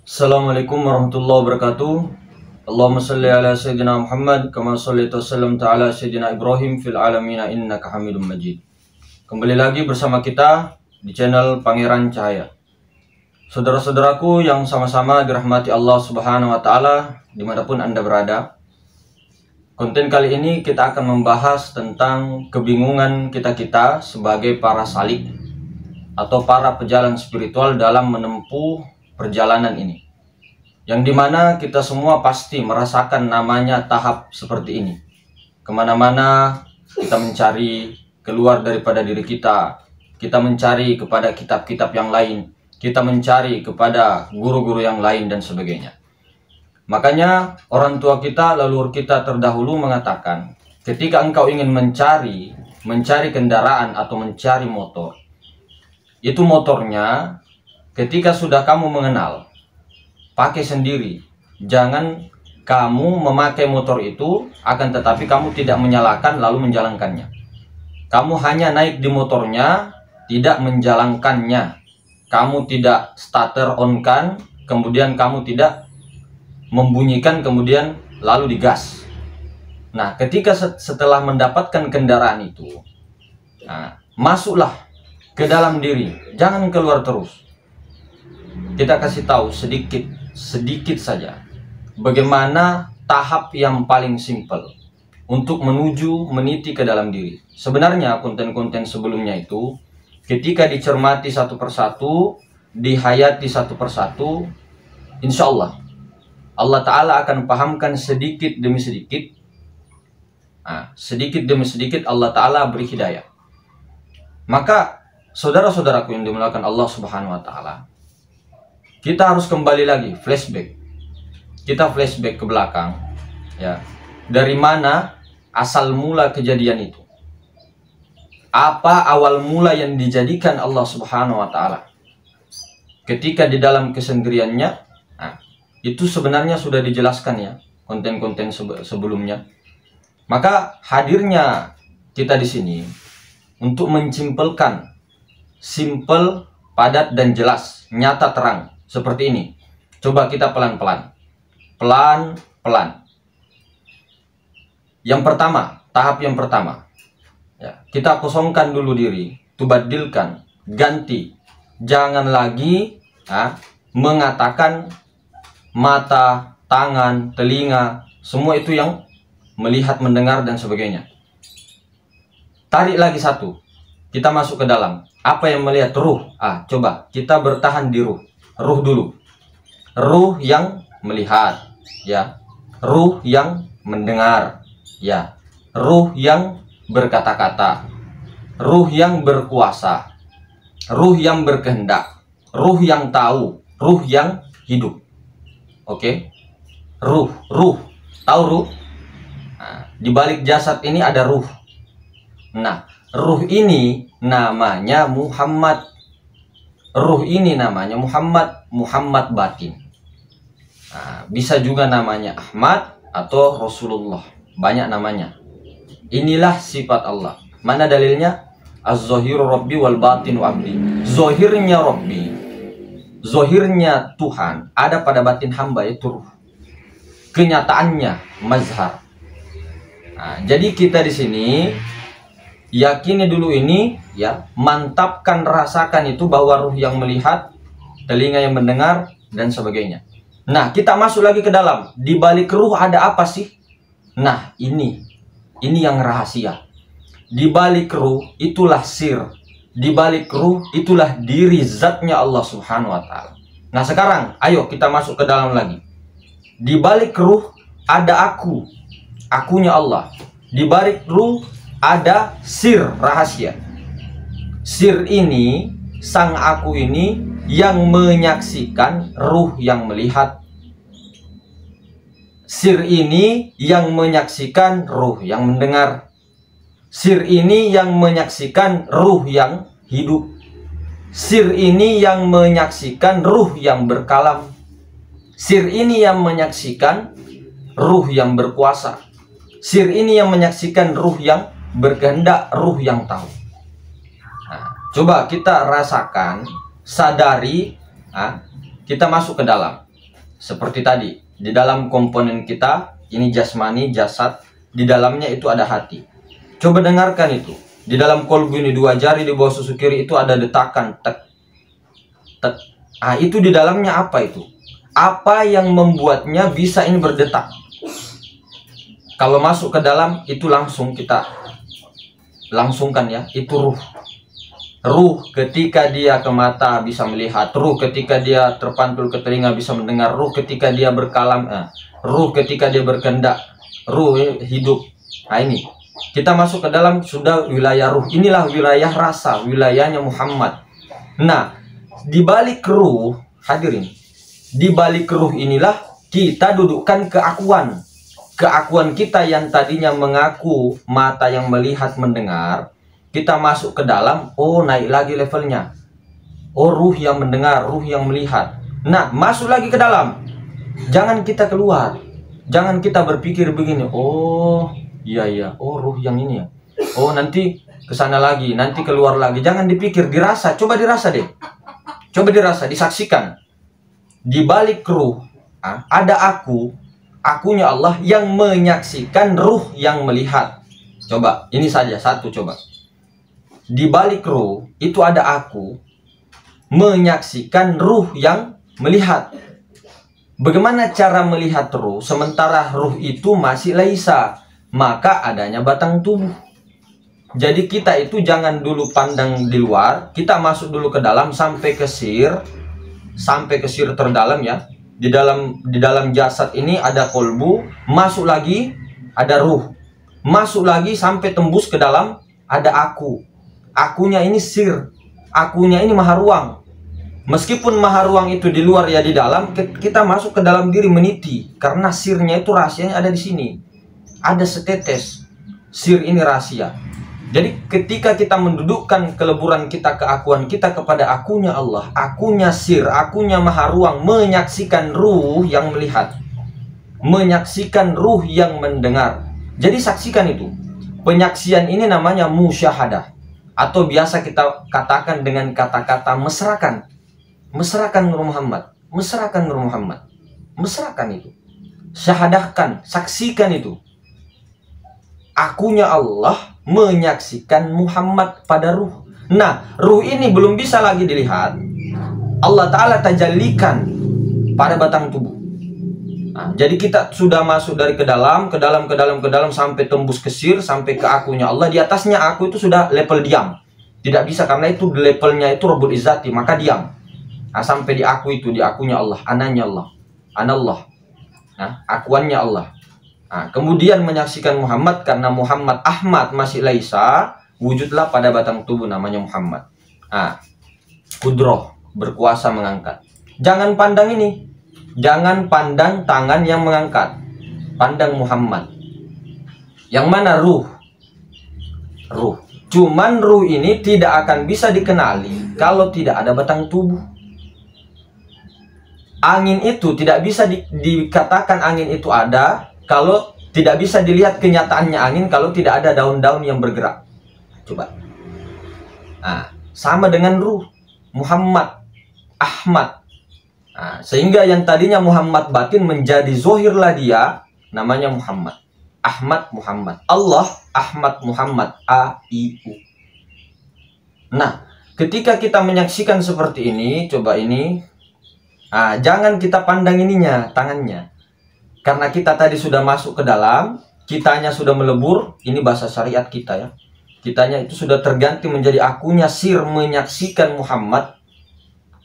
Assalamualaikum warahmatullahi wabarakatuh. Allahumma salli ala sayyidina Muhammad kama shallaita wa sallamta ala sayyidina Ibrahim fil alamina innaka Hamidum Majid. Kembali lagi bersama kita di channel Pangeran Cahaya. Saudara-saudaraku yang sama-sama dirahmati Allah Subhanahu wa taala dimanapun Anda berada. Konten kali ini kita akan membahas tentang kebingungan kita sebagai para salik atau para pejalan spiritual dalam menempuh perjalanan ini, yang dimana kita semua pasti merasakan namanya tahap seperti ini. Kemana-mana kita mencari keluar daripada diri kita mencari kepada kitab-kitab yang lain, kita mencari kepada guru-guru yang lain dan sebagainya. Makanya orang tua kita, leluhur kita terdahulu mengatakan, ketika engkau ingin mencari kendaraan atau mencari motor, itu motornya ketika sudah kamu mengenal, pakai sendiri. Jangan kamu memakai motor itu, akan tetapi kamu tidak menyalakan lalu menjalankannya. Kamu hanya naik di motornya, tidak menjalankannya. Kamu tidak starter on-kan, kemudian kamu tidak membunyikan, kemudian lalu digas. Nah, ketika setelah mendapatkan kendaraan itu, masuklah ke dalam diri, jangan keluar terus. Kita kasih tahu sedikit saja bagaimana tahap yang paling simpel untuk menuju meniti ke dalam diri. Sebenarnya konten-konten sebelumnya itu ketika dicermati satu persatu, dihayati satu persatu, insya Allah Allah Ta'ala akan pahamkan sedikit demi sedikit. Sedikit demi sedikit Allah Ta'ala beri hidayah. Maka saudara-saudaraku yang dimuliakan Allah Subhanahu wa Ta'ala, kita harus kembali lagi, flashback. Kita flashback ke belakang, ya. Dari mana asal mula kejadian itu? Apa awal mula yang dijadikan Allah Subhanahu wa Ta'ala? Ketika di dalam kesendiriannya, itu sebenarnya sudah dijelaskan ya, konten-konten sebelumnya. Maka hadirnya kita di sini untuk mensimpelkan, simple, padat dan jelas, nyata terang. Seperti ini. Coba kita pelan-pelan. Pelan-pelan. Yang pertama, tahap yang pertama. Ya, kita kosongkan dulu diri. Tubadilkan. Ganti. Jangan lagi mengatakan mata, tangan, telinga. Semua itu yang melihat, mendengar, dan sebagainya. Tarik lagi satu. Kita masuk ke dalam. Apa yang melihat? Ruh. Coba kita bertahan di ruh. Ruh dulu. Ruh yang melihat, ya. Ruh yang mendengar, ya. Ruh yang berkata-kata. Ruh yang berkuasa. Ruh yang berkehendak. Ruh yang tahu. Ruh yang hidup. Oke? Ruh. Tahu ruh? Di balik jasad ini ada ruh. Nah, ruh ini namanya Muhammad. Ruh ini namanya Muhammad batin. Bisa juga namanya Ahmad atau Rasulullah. Banyak namanya. Inilah sifat Allah. Mana dalilnya? Az-zahiru Rabbi wal batinu abdi. Zohirnya Rabbi, zohirnya Tuhan ada pada batin hamba, itu ruh. Kenyataannya mazhar. Jadi kita di sini yakini dulu ini, ya, mantapkan, rasakan itu bahwa ruh yang melihat, telinga yang mendengar, dan sebagainya. Nah, kita masuk lagi ke dalam. Di balik ruh ada apa sih? Nah, ini yang rahasia. Di balik ruh itulah sir. Di balik ruh itulah diri zatnya Allah Subhanahu wa Ta'ala. Nah, sekarang ayo kita masuk ke dalam lagi. Di balik ruh ada aku, akunya Allah. Di balik ruh ada sir, rahasia. Sir ini, sang aku ini yang menyaksikan ruh yang melihat. Sir ini yang menyaksikan ruh yang mendengar. Sir ini yang menyaksikan ruh yang hidup. Sir ini yang menyaksikan ruh yang berkalam. Sir ini yang menyaksikan ruh yang berkuasa. Sir ini yang menyaksikan ruh yang berkehendak, ruh yang tahu. Coba kita rasakan, sadari, kita masuk ke dalam. Seperti tadi, di dalam komponen kita, ini jasmani, jasad, di dalamnya itu ada hati. Coba dengarkan itu. Di dalam kolbu ini 2 jari di bawah susu kiri itu ada detakan, tek, tek. Ah, itu di dalamnya apa itu? Apa yang membuatnya bisa ini berdetak? Kalau masuk ke dalam itu langsung kita langsungkan ya, itu ruh. Ruh ketika dia ke mata bisa melihat, ruh ketika dia terpantul ke telinga bisa mendengar, ruh ketika dia berkalam, ruh ketika dia berkehendak, ruh hidup. Nah ini, kita masuk ke dalam sudah wilayah ruh. Inilah wilayah rasa, wilayahnya Muhammad. Nah, di balik ruh, hadirin, di balik ruh inilah kita dudukkan keakuan. Keakuan kita yang tadinya mengaku mata yang melihat mendengar, kita masuk ke dalam, oh naik lagi levelnya. Oh ruh yang mendengar, ruh yang melihat. Nah masuk lagi ke dalam. Jangan kita keluar. Jangan kita berpikir begini, oh iya, oh ruh yang ini ya. Oh nanti kesana lagi, nanti keluar lagi. Jangan dipikir, dirasa, coba dirasa deh. Coba dirasa, disaksikan. Di balik ruh, ada aku, akunya Allah yang menyaksikan ruh yang melihat. Coba, ini saja satu coba. Di balik ruh itu ada aku menyaksikan ruh yang melihat. Bagaimana cara melihat ruh sementara ruh itu masih laisa? Maka adanya batang tubuh. Jadi kita itu jangan dulu pandang di luar, kita masuk dulu ke dalam sampai ke sir terdalam ya. Di dalam jasad ini ada kolbu, masuk lagi ada ruh. Masuk lagi sampai tembus ke dalam ada aku. Akunya ini sir, akunya ini maharuang. Meskipun maharuang itu di luar ya di dalam, kita masuk ke dalam diri meniti. Karena sirnya itu rahasianya ada di sini. Ada setetes. Sir ini rahasia. Jadi ketika kita mendudukkan keleburan kita, keakuan kita kepada akunya Allah, akunya sir, akunya maharuang, menyaksikan ruh yang melihat, menyaksikan ruh yang mendengar. Jadi saksikan itu. Penyaksian ini namanya musyahadah. Atau biasa kita katakan dengan kata-kata mesrakan. Mesrakan Nur Muhammad. Mesrakan Nur Muhammad. Mesrakan itu. Syahadahkan. Saksikan itu. Akunya Allah menyaksikan Muhammad pada ruh. Nah, ruh ini belum bisa lagi dilihat. Allah Ta'ala tajallikan pada batang tubuh. Nah, jadi kita sudah masuk dari ke dalam sampai tembus ke sir, sampai ke akunya Allah. Di atasnya aku itu sudah level diam. Tidak bisa karena itu levelnya itu Rabbul Izzati, maka diam. Nah, sampai di aku itu, di akunya Allah, ananya Allah, anallah. Nah, akuannya Allah. Nah, kemudian menyaksikan Muhammad karena Muhammad Ahmad masih laisa, wujudlah pada batang tubuh namanya Muhammad. Nah, kudroh, berkuasa mengangkat. Jangan pandang ini. Jangan pandang tangan yang mengangkat. Pandang Muhammad. Yang mana ruh? Ruh. Cuman ruh ini tidak akan bisa dikenali kalau tidak ada batang tubuh. Angin itu tidak bisa dikatakan angin itu ada kalau tidak bisa dilihat kenyataannya angin kalau tidak ada daun-daun yang bergerak. Coba. Nah, sama dengan ruh. Muhammad, Ahmad. Nah, sehingga yang tadinya Muhammad batin menjadi zohirlah dia, namanya Muhammad. Ahmad Muhammad. Allah Ahmad Muhammad. A-I-U. Nah, ketika kita menyaksikan seperti ini, coba ini. Nah, jangan kita pandang ininya, tangannya. Karena kita tadi sudah masuk ke dalam, kitanya sudah melebur. Ini bahasa syariat kita ya. Kitanya itu sudah terganti menjadi akunya sir menyaksikan Muhammad.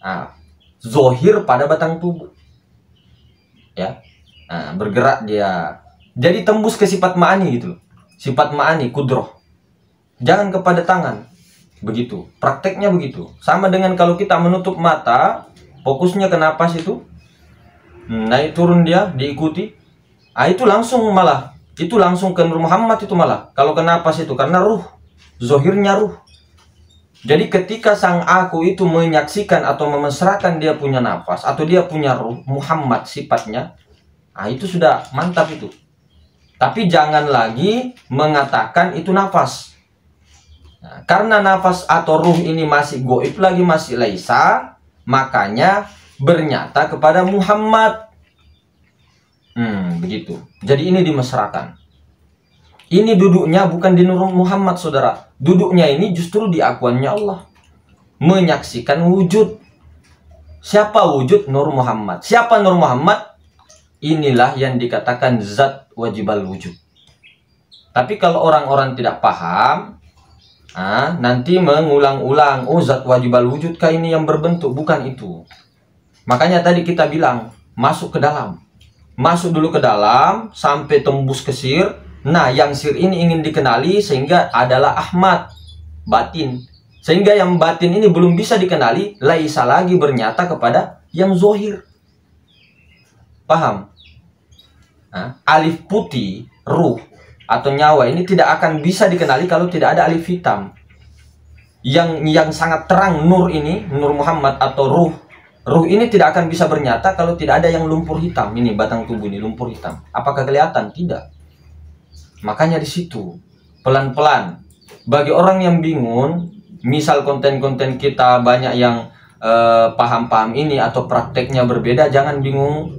Nah, zohir pada batang tubuh ya. Nah, bergerak dia jadi tembus ke sifat ma'ani gitu loh. Sifat ma'ani, kudroh. Jangan kepada tangan. Begitu, prakteknya begitu. Sama dengan kalau kita menutup mata, fokusnya ke napas itu, naik turun dia, diikuti. Ah, itu langsung malah, itu langsung ke Nur Muhammad itu malah. Kalau ke napas itu, karena ruh, zohirnya ruh. Jadi ketika sang aku itu menyaksikan atau memesrakan dia punya nafas atau dia punya ruh, Muhammad sifatnya, nah itu sudah mantap itu. Tapi jangan lagi mengatakan itu nafas. Nah, karena nafas atau ruh ini masih goib lagi, masih laisa, makanya bernyata kepada Muhammad. Begitu. Jadi ini dimesrakan. Ini duduknya bukan di Nur Muhammad, saudara. Duduknya ini justru di akuannya Allah. Menyaksikan wujud. Siapa wujud? Nur Muhammad. Siapa Nur Muhammad? Inilah yang dikatakan zat wajibal wujud. Tapi kalau orang-orang tidak paham, nanti mengulang-ulang, oh zat wajibal wujud kah ini yang berbentuk? Bukan itu. Makanya tadi kita bilang, masuk ke dalam. Masuk dulu ke dalam, sampai tembus ke sir. Nah, yang sir ini ingin dikenali sehingga adalah Ahmad, batin. Sehingga yang batin ini belum bisa dikenali, laisa lagi bernyata kepada yang zohir. Paham? Alif putih, ruh, atau nyawa ini tidak akan bisa dikenali kalau tidak ada alif hitam. Yang sangat terang nur ini, Nur Muhammad atau ruh. Ruh ini tidak akan bisa bernyata kalau tidak ada yang lumpur hitam. Ini batang tubuh ini lumpur hitam. Apakah kelihatan? Tidak. Makanya di situ pelan-pelan. Bagi orang yang bingung, misal konten-konten kita banyak yang paham-paham ini atau prakteknya berbeda, jangan bingung.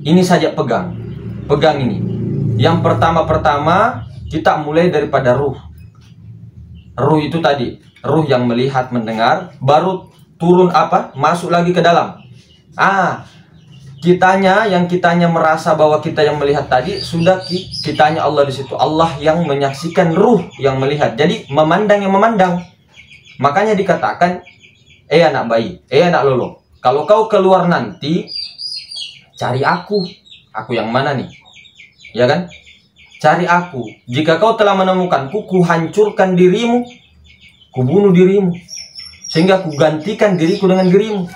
Ini saja pegang ini. Yang pertama kita mulai daripada ruh. Ruh itu tadi, ruh yang melihat, mendengar, baru turun apa? Masuk lagi ke dalam. Yang kitanya merasa bahwa kita yang melihat tadi, sudah kitanya Allah di situ. Allah yang menyaksikan, ruh yang melihat. Jadi memandang yang memandang. Makanya dikatakan, anak bayi, anak lolo, kalau kau keluar nanti, cari aku. Aku yang mana nih? Ya kan? Cari aku. Jika kau telah menemukanku, ku hancurkan dirimu, ku bunuh dirimu, sehingga ku gantikan diriku dengan dirimu.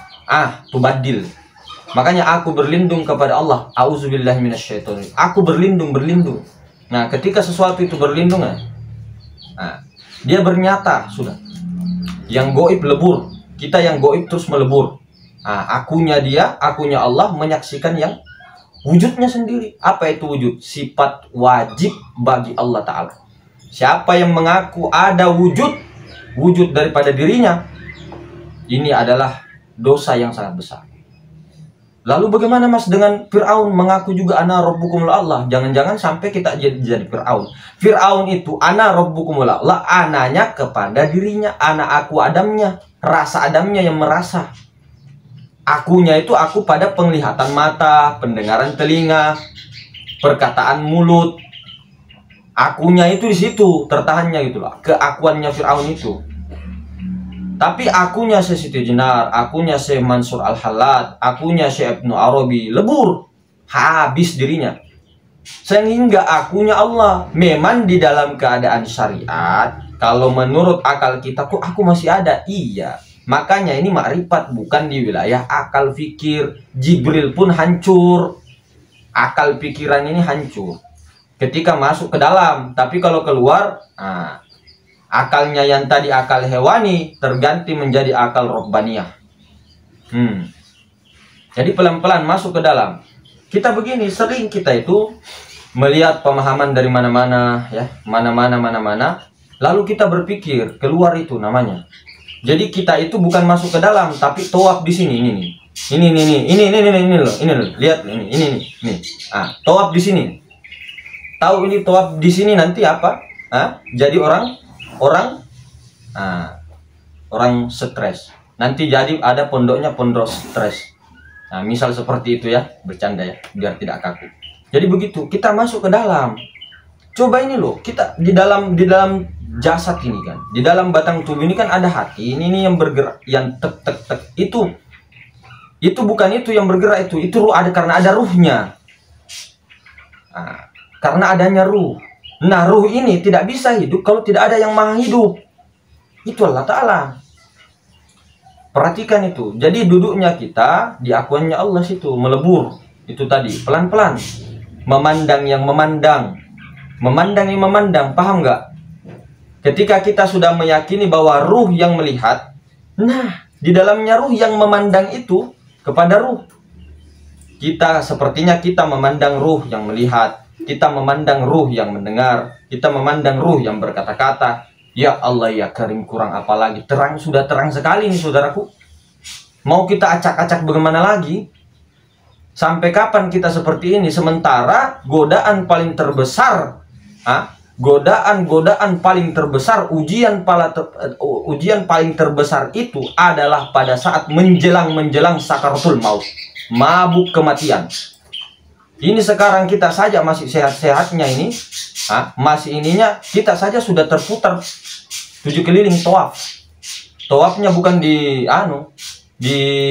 Tuh badil. Makanya aku berlindung kepada Allah. Auzubillahi minasyaitonir. Aku berlindung. Nah, ketika sesuatu itu berlindung, dia bernyata sudah. Yang goib lebur. Kita yang goib terus melebur. Akunya dia, akunya Allah menyaksikan yang wujudnya sendiri. Apa itu wujud? Sifat wajib bagi Allah Ta'ala. Siapa yang mengaku ada wujud daripada dirinya, ini adalah dosa yang sangat besar. Lalu bagaimana mas dengan Fir'aun mengaku juga ana rabbukumul Allah? Jangan-jangan sampai kita jadi Fir'aun. Fir'aun itu ana rabbukumul Allah, ananya kepada dirinya, ana aku Adamnya, rasa Adamnya yang merasa. Akunya itu aku pada penglihatan mata, pendengaran telinga, perkataan mulut. Akunya itu di situ tertahannya gitulah, keakuannya Fir'aun itu. Tapi akunya Siti Jenar, akunya Mansur Al-Halat, akunya Ibnu Arabi lebur, habis dirinya. Sehingga akunya Allah. Memang di dalam keadaan syariat, kalau menurut akal kita kok aku masih ada? Iya. Makanya ini makrifat, bukan di wilayah akal fikir. Jibril pun hancur. Akal pikiran ini hancur ketika masuk ke dalam. Tapi kalau keluar, akalnya yang tadi akal hewani terganti menjadi akal robbaniyah. Jadi pelan-pelan masuk ke dalam. Kita begini, sering kita itu melihat pemahaman dari mana-mana, ya, mana-mana. Lalu kita berpikir keluar itu namanya. Jadi kita itu bukan masuk ke dalam, tapi tawaf di sini. Ini loh, lihat ini. Tawaf di sini. Tahu ini tawaf di sini nanti apa? Jadi orang stres. Nanti jadi ada pondoknya pondok stres. Misal seperti itu ya, bercanda ya, biar tidak kaku. Jadi begitu, kita masuk ke dalam. Coba ini loh, kita di dalam jasad ini kan, di dalam batang tubuh ini kan ada hati. Ini yang bergerak, yang tek. Itu bukan itu yang bergerak, itu ruh ada karena ada ruhnya. Karena adanya ruh. Nah, ruh ini tidak bisa hidup kalau tidak ada yang maha hidup. Itu Allah Ta'ala. Perhatikan itu. Jadi duduknya kita di akuannya Allah situ, melebur. Itu tadi, pelan-pelan. Memandang yang memandang. Paham nggak? Ketika kita sudah meyakini bahwa ruh yang melihat, nah, di dalamnya ruh yang memandang itu kepada ruh. Kita sepertinya kita memandang ruh yang melihat. Kita memandang ruh yang mendengar. Kita memandang ruh yang berkata-kata. Ya Allah ya Karim, kurang apa lagi? Terang, sudah terang sekali nih saudaraku. Mau kita acak-acak bagaimana lagi? Sampai kapan kita seperti ini? Sementara godaan paling terbesar, godaan paling terbesar, ujian paling terbesar itu adalah pada saat menjelang sakaratul maut, mabuk kematian. Ini sekarang kita saja masih sehat-sehatnya ini, masih ininya, kita saja sudah terputar 7 keliling tawaf. Tawafnya bukan di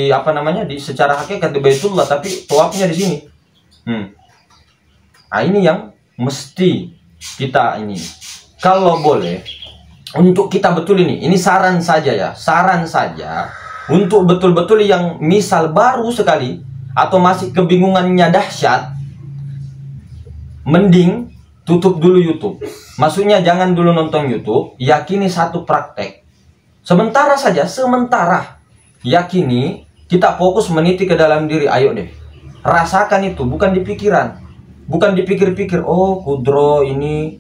apa namanya, di secara hakikat di Baitullah, tapi tawafnya di sini. Nah, ini yang mesti kita ini, kalau boleh, untuk kita betul ini saran saja ya, saran saja untuk betul-betul yang misal baru sekali atau masih kebingungannya dahsyat, mending tutup dulu YouTube. Maksudnya jangan dulu nonton YouTube, yakini satu praktek. Sementara saja, sementara. Yakini, kita fokus meniti ke dalam diri, ayo deh. Rasakan itu, bukan di pikiran. Bukan dipikir-pikir, oh kudro ini,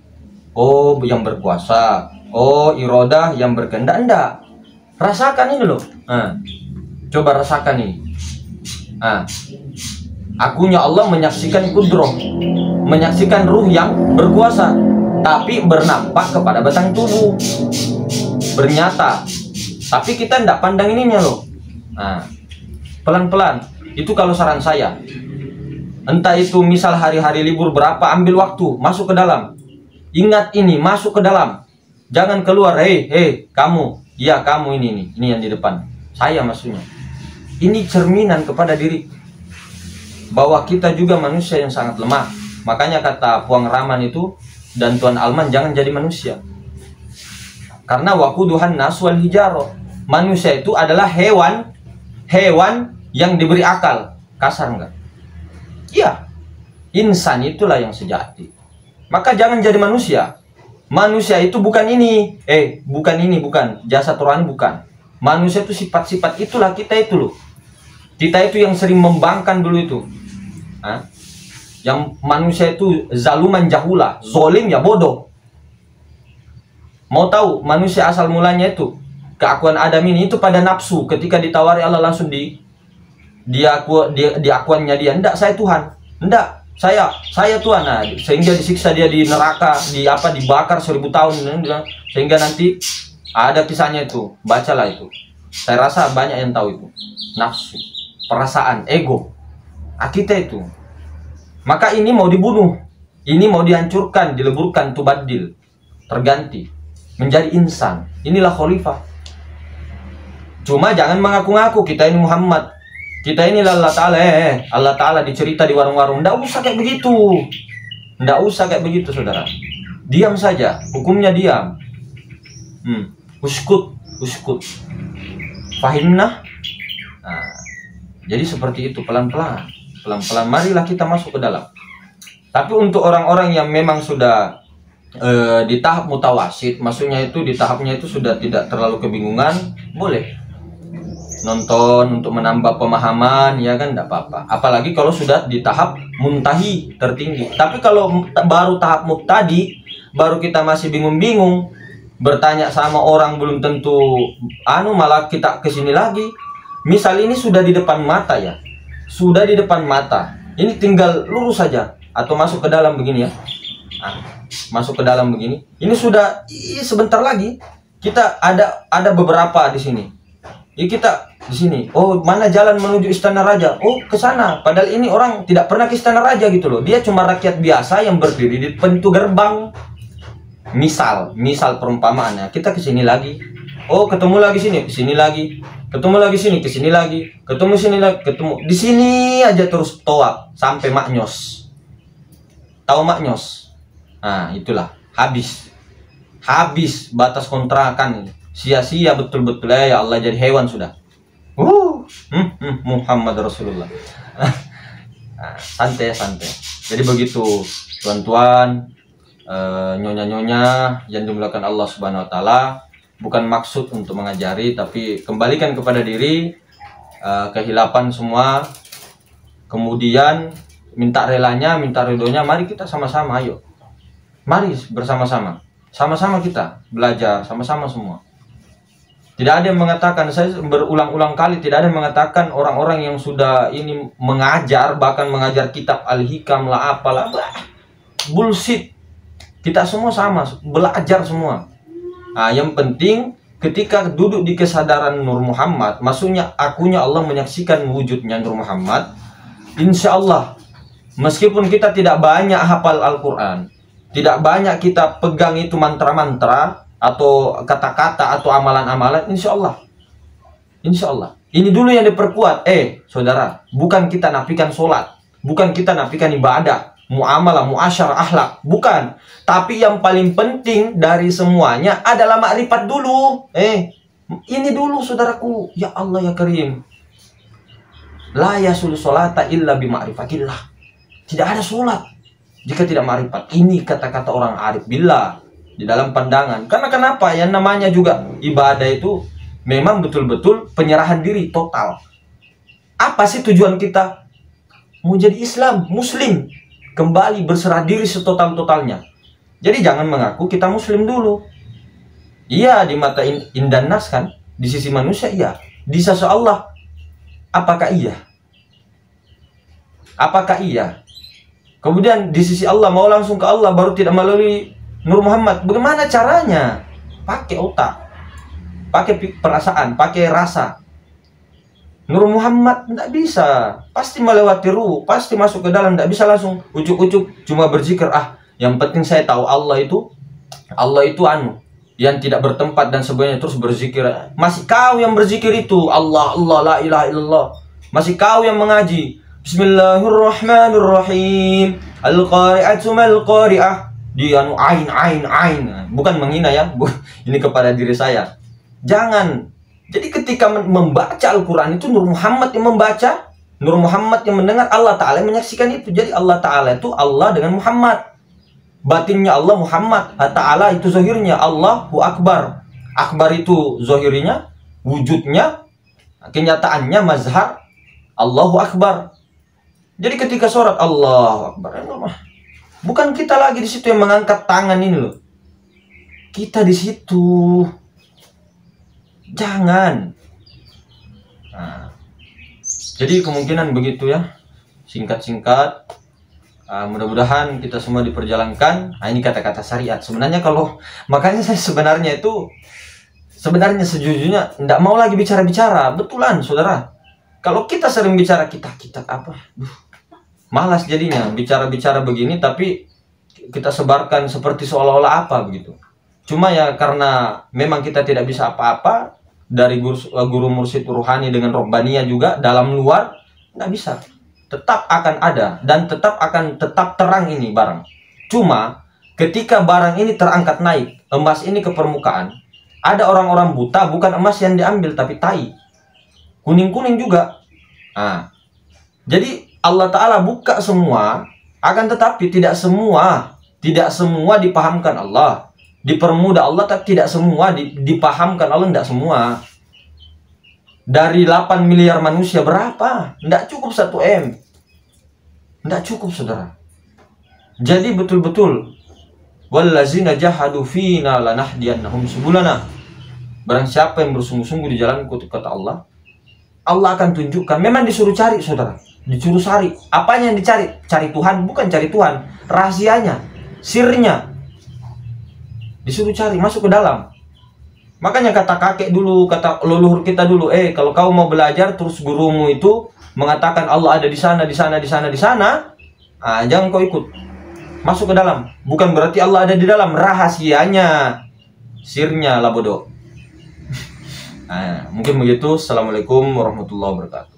oh yang berkuasa, oh irodah yang berkehendak, enggak. Rasakan ini loh. Coba rasakan ini. Akunya Allah menyaksikan kudroh, menyaksikan ruh yang berkuasa, tapi bernampak kepada batang tubuh, bernyata. Tapi kita tidak pandang ininya loh. Pelan-pelan. Itu kalau saran saya. Entah itu misal hari-hari libur berapa, ambil waktu, masuk ke dalam. Ingat ini, masuk ke dalam. Jangan keluar, hei, kamu. Iya, kamu ini yang di depan. Saya maksudnya. Ini cerminan kepada diri. Bahwa kita juga manusia yang sangat lemah. Makanya kata Puang Raman itu dan Tuan Alman, jangan jadi manusia. Karena waquduhan nas wal hijarah. Manusia itu adalah hewan yang diberi akal. Kasar enggak? Iya. Insan itulah yang sejati. Maka jangan jadi manusia. Manusia itu bukan ini. Bukan jasad rohani, bukan. Manusia itu sifat-sifat itulah kita itu loh. Kita itu yang sering membangkang dulu itu. Yang manusia itu zaluman jahula, zolim ya bodoh. Mau tahu manusia asal mulanya itu keakuan Adam ini itu pada nafsu. Ketika ditawari Allah langsung di akuannya dia, enggak saya Tuhan, enggak saya Tuhan. Sehingga disiksa dia di neraka, dibakar 1000 tahun, sehingga nanti ada kisahnya itu, bacalah itu. Saya rasa banyak yang tahu itu. Nafsu, perasaan, ego, kita itu. Maka ini mau dibunuh, ini mau dihancurkan, dileburkan, tubadil, terganti menjadi insan. Inilah khalifah. Cuma jangan mengaku-ngaku kita ini Muhammad, kita ini Allah Ta'ala. Allah Ta'ala dicerita di warung-warung. Nggak usah kayak begitu. Nggak usah kayak begitu, saudara. Diam saja, hukumnya diam. Uskut. Fahimnah. Jadi seperti itu, pelan-pelan. Marilah kita masuk ke dalam. Tapi untuk orang-orang yang memang sudah di tahap mutawasid, maksudnya itu di tahapnya itu sudah tidak terlalu kebingungan, boleh nonton untuk menambah pemahaman, ya kan, tidak apa-apa. Apalagi kalau sudah di tahap muntahi, tertinggi. Tapi kalau baru tahap mubtadi, baru kita masih bingung-bingung, bertanya sama orang belum tentu malah kita kesini lagi. Misal ini sudah di depan mata ya, sudah di depan mata, ini tinggal lurus saja atau masuk ke dalam begini ya. Masuk ke dalam begini, ini sudah sebentar lagi kita ada beberapa di sini. Ya kita di sini. Oh, mana jalan menuju Istana Raja? Oh, ke sana. Padahal ini orang tidak pernah ke Istana Raja gitu loh. Dia cuma rakyat biasa yang berdiri di pintu gerbang. Misal perumpamaannya, kita ke sini lagi. Oh, ketemu lagi sini, ke sini lagi. Ketemu lagi sini, ke sini lagi. Ketemu sini lagi, ketemu. Di sini aja terus tawaf sampai Maknyos. Tahu Maknyos? Nah, itulah habis batas kontrakan ini. Sia-sia betul-betul ya Allah, jadi hewan sudah. Muhammad Rasulullah. Santai. Jadi begitu tuan-tuan, nyonya-nyonya yang dimuliakan Allah Subhanahu wa taala. Bukan maksud untuk mengajari, tapi kembalikan kepada diri kehilapan semua. Kemudian minta relanya, minta ridhonya. Mari kita sama-sama, ayo. Mari bersama-sama. Sama-sama kita belajar, sama-sama semua. Tidak ada yang mengatakan, saya berulang-ulang kali, tidak ada yang mengatakan orang-orang yang sudah ini mengajar, bahkan mengajar kitab Al-Hikam lah apalah, bullshit. Kita semua sama, belajar semua. Nah, yang penting ketika duduk di kesadaran Nur Muhammad, maksudnya akunya Allah menyaksikan wujudnya Nur Muhammad, insya Allah, meskipun kita tidak banyak hafal Al-Quran, tidak banyak kita pegang itu mantra-mantra, atau kata-kata atau amalan-amalan, insya Allah ini dulu yang diperkuat. Saudara, bukan kita nafikan sholat, bukan kita nafikan ibadah, muamalah, muasyarah, akhlak, bukan. Tapi yang paling penting dari semuanya adalah makrifat dulu. Ini dulu saudaraku. Ya Allah ya Karim, la yasul sholata illa bima'rifatillah. Tidak ada sholat jika tidak makrifat. Ini kata-kata orang arif billah di dalam pandangan. Karena kenapa? Yang namanya juga ibadah itu memang betul-betul penyerahan diri total. Apa sih tujuan kita? Mau jadi Islam, Muslim, kembali berserah diri setotal-totalnya. Jadi jangan mengaku kita Muslim dulu. Iya, di mata indan nas kan, di sisi manusia iya, di sisi Allah apakah iya? Apakah iya? Kemudian di sisi Allah mau langsung ke Allah baru tidak melalui Nur Muhammad. Bagaimana caranya? Pakai otak, pakai perasaan, pakai rasa. Nur Muhammad tidak bisa, pasti melewati ruh, pasti masuk ke dalam, tidak bisa langsung ucuk-ucuk cuma berzikir. Yang penting saya tahu Allah itu yang tidak bertempat dan sebagainya, terus berzikir. Masih kau yang berzikir itu Allah, Allah, la ilaha illallah. Masih kau yang mengaji Bismillahirrahmanirrahim, Al-Qari'atu mal-Qari'ah. Dia ain, bukan menghina ya, ini kepada diri saya. Jangan. Jadi ketika membaca Al-Quran itu Nur Muhammad yang membaca, Nur Muhammad yang mendengar, Allah Ta'ala yang menyaksikan itu. Jadi Allah Ta'ala itu Allah dengan Muhammad. Batinnya Allah Muhammad, Ta'ala itu zahirnya Allahu Akbar. Akbar itu zahirnya, wujudnya, kenyataannya mazhar Allahu Akbar. Jadi ketika sholat Allahu Akbar, bukan kita lagi di situ yang mengangkat tangan ini loh. Kita di situ. Jangan. Nah, jadi kemungkinan begitu ya. Singkat-singkat. Mudah-mudahan kita semua diperjalankan. Nah, ini kata-kata syariat. Sebenarnya makanya saya sebenarnya sejujurnya tidak mau lagi bicara-bicara. Betulan, saudara. Kalau kita sering bicara kita apa? Malas jadinya bicara-bicara begini, tapi kita sebarkan seperti seolah-olah apa begitu. Cuma ya karena memang kita tidak bisa apa-apa dari guru mursyid ruhani dengan robbaniyah juga dalam luar, nggak bisa. Tetap akan ada dan tetap terang ini barang. Cuma ketika barang ini terangkat naik, emas ini ke permukaan, ada orang-orang buta, bukan emas yang diambil tapi tai. Kuning-kuning juga. Jadi Allah Ta'ala buka semua, akan tetapi tidak semua dipahamkan Allah. Dipermudah Allah, tapi tidak semua dipahamkan Allah, tidak semua. Dari 8 miliar manusia berapa? Tidak cukup 1 M. Tidak cukup, saudara. Jadi betul-betul wallazina jahadu fina lanahdiyannahum subulana. Barang siapa yang bersungguh-sungguh di jalan kata Allah, Allah akan tunjukkan. Memang disuruh cari, saudara. Disuruh cari. Apanya yang dicari? Cari Tuhan, bukan cari Tuhan. Rahasianya, sirnya. Disuruh cari, masuk ke dalam. Makanya kata kakek dulu, kata leluhur kita dulu, kalau kau mau belajar terus gurumu itu mengatakan Allah ada di sana, di sana, di sana, di sana, jangan kau ikut. Masuk ke dalam. Bukan berarti Allah ada di dalam. Rahasianya, sirnya lah bodoh. Mungkin begitu. Assalamualaikum warahmatullahi wabarakatuh.